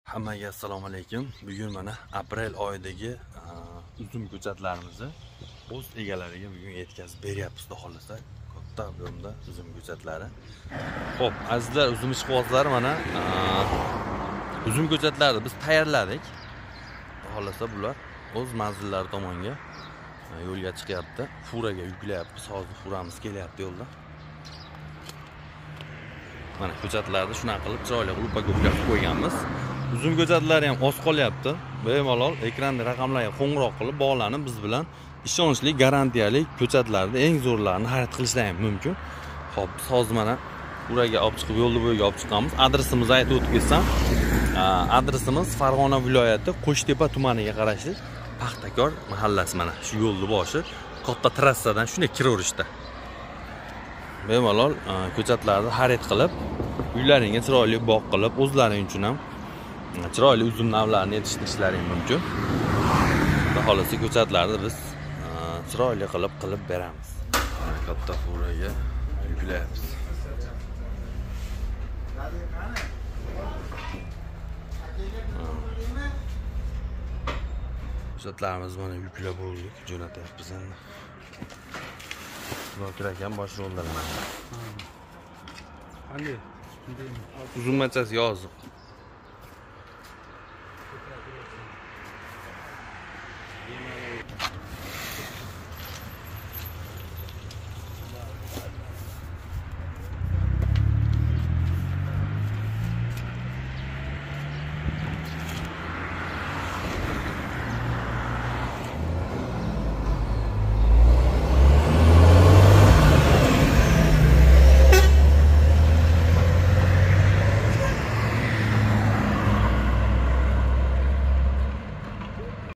Hammaga assalomu alaykum. Bugun mana aprel oyidagi uzum ko'chatlarimizni o'z egalariga bugun yetkazib beryapmiz, xudo xolasa. Katta ob'emda uzum ko'chatlari. Xo'p, azizlar, uzum ishqibozlari, mana uzum ko'chatlarini biz tayyorladik. Xudo xolasa bular o'z manzillari tomonga yo'lga chiqyapti. Furaga yuklayapmiz. Hozir furamiz kelyapti yo'lda. Mana ko'chatlarni shunaqa qilib chiroyli qilib upakovka qilib qo'yganmiz. Uzum ko'chatlari ham oz qolyapti. Bemalol ekranda raqamlarga qo'ng'iroq qilib bog'lanib biz bilan ishonchli, garantiyali ko'chatlarni eng zo'rlarini xarid qilishlari mumkin. Xo'p, biz hozir mana buraga olib chiqib, yo'lni bo'yiga olib chiqamiz. Adresimizni aytib o'tib ketsam, adresimiz Farg'ona viloyati Qo'shtepa tumaniga qarashli Paxtakor mahallasi, mana shu yo'lning boshi, katta trassadan shunday kiraverishda. Bemalol ko'chatlarni xarid qilib, uylaringga chiroyli bog' qilib, o'zlaring uchun ham chiroyli uzum navlarini yetishtirishlaring mumkin. Xudo xolasa ko'chatlarni biz chiroyli qilib beramiz. Katta furaga yuklayapmiz. Ko'chatlarimiz mana yuklab bo'ldik, jo'natyapmiz endi. Zokir akam bosh roldalar. Qanday? Uzum machasi yoziq.